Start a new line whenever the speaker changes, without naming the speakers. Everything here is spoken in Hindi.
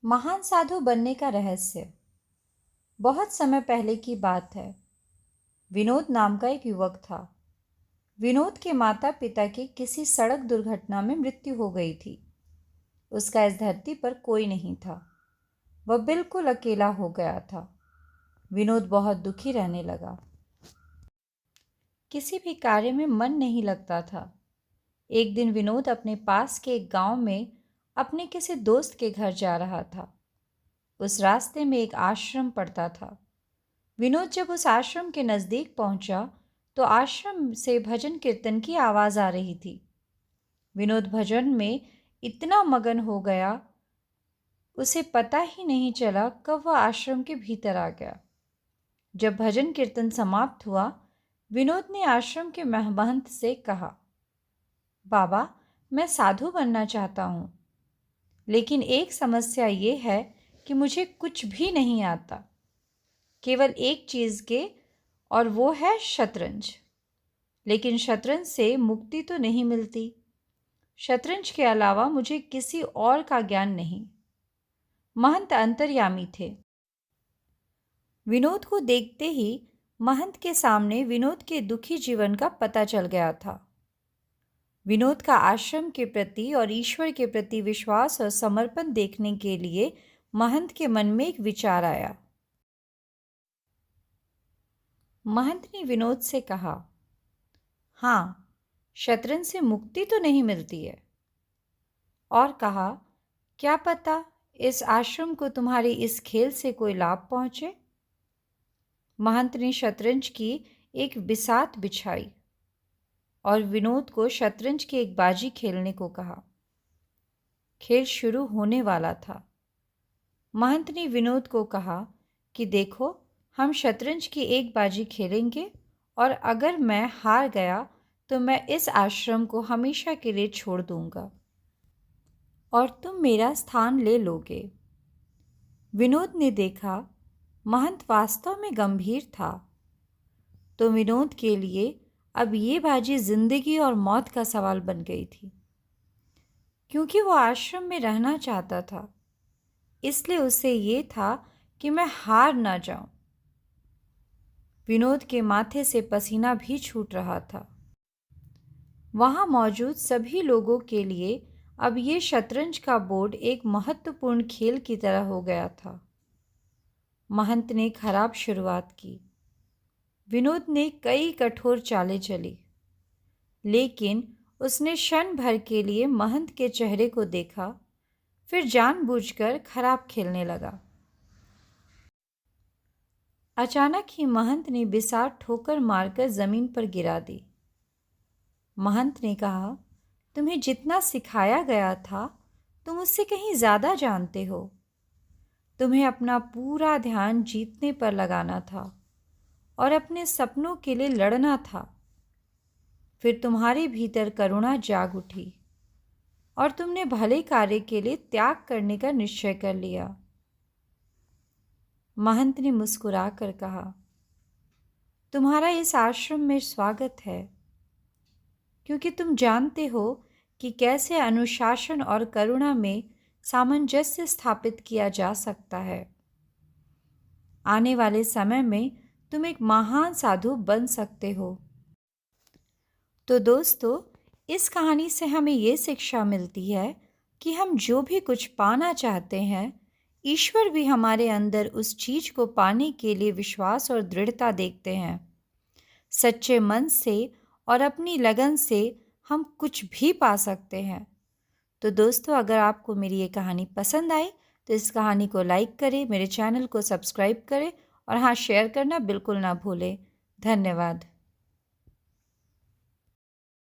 महान साधु बनने का रहस्य। बहुत समय पहले की बात है। विनोद नाम का एक युवक था। विनोद के माता पिता की किसी सड़क दुर्घटना में मृत्यु हो गई थी। उसका इस धरती पर कोई नहीं था। वह बिल्कुल अकेला हो गया था। विनोद बहुत दुखी रहने लगा। किसी भी कार्य में मन नहीं लगता था। एक दिन विनोद अपने पास के एक गांव में अपने किसी दोस्त के घर जा रहा था। उस रास्ते में एक आश्रम पड़ता था। विनोद जब उस आश्रम के नज़दीक पहुंचा तो आश्रम से भजन कीर्तन की आवाज़ आ रही थी। विनोद भजन में इतना मगन हो गया, उसे पता ही नहीं चला कब वह आश्रम के भीतर आ गया। जब भजन कीर्तन समाप्त हुआ, विनोद ने आश्रम के महंत से कहा, बाबा, मैं साधु बनना चाहता हूँ, लेकिन एक समस्या ये है कि मुझे कुछ भी नहीं आता, केवल एक चीज़ के, और वो है शतरंज। लेकिन शतरंज से मुक्ति तो नहीं मिलती। शतरंज के अलावा मुझे किसी और का ज्ञान नहीं। महंत अंतर्यामी थे। विनोद को देखते ही महंत के सामने विनोद के दुखी जीवन का पता चल गया था। विनोद का आश्रम के प्रति और ईश्वर के प्रति विश्वास और समर्पण देखने के लिए महंत के मन में एक विचार आया। महंत ने विनोद से कहा, हाँ, शतरंज से मुक्ति तो नहीं मिलती है। और कहा, क्या पता इस आश्रम को तुम्हारे इस खेल से कोई लाभ पहुंचे। महंत ने शतरंज की एक बिसात बिछाई और विनोद को शतरंज की एक बाजी खेलने को कहा। खेल शुरू होने वाला था। महंत ने विनोद को कहा कि देखो, हम शतरंज की एक बाजी खेलेंगे और अगर मैं हार गया तो मैं इस आश्रम को हमेशा के लिए छोड़ दूंगा और तुम मेरा स्थान ले लोगे। विनोद ने देखा महंत वास्तव में गंभीर था, तो विनोद के लिए अब ये बाजी जिंदगी और मौत का सवाल बन गई थी। क्योंकि वो आश्रम में रहना चाहता था, इसलिए उसे ये था कि मैं हार ना जाऊं। विनोद के माथे से पसीना भी छूट रहा था। वहां मौजूद सभी लोगों के लिए अब ये शतरंज का बोर्ड एक महत्वपूर्ण खेल की तरह हो गया था। महंत ने खराब शुरुआत की। विनोद ने कई कठोर चालें चली, लेकिन उसने क्षण भर के लिए महंत के चेहरे को देखा, फिर जानबूझकर खराब खेलने लगा। अचानक ही महंत ने बिसात ठोकर मारकर जमीन पर गिरा दी। महंत ने कहा, तुम्हें जितना सिखाया गया था तुम उससे कहीं ज़्यादा जानते हो। तुम्हें अपना पूरा ध्यान जीतने पर लगाना था और अपने सपनों के लिए लड़ना था। फिर तुम्हारे भीतर करुणा जाग उठी और तुमने भले कार्य के लिए त्याग करने का निश्चय कर लिया। महंत ने मुस्कुरा कर कहा, तुम्हारा इस आश्रम में स्वागत है, क्योंकि तुम जानते हो कि कैसे अनुशासन और करुणा में सामंजस्य स्थापित किया जा सकता है। आने वाले समय में तुम एक महान साधु बन सकते हो। तो दोस्तों, इस कहानी से हमें ये शिक्षा मिलती है कि हम जो भी कुछ पाना चाहते हैं, ईश्वर भी हमारे अंदर उस चीज़ को पाने के लिए विश्वास और दृढ़ता देखते हैं। सच्चे मन से और अपनी लगन से हम कुछ भी पा सकते हैं। तो दोस्तों, अगर आपको मेरी ये कहानी पसंद आई तो इस कहानी को लाइक करें, मेरे चैनल को सब्सक्राइब करें और हाँ, शेयर करना बिल्कुल ना भूलें। धन्यवाद।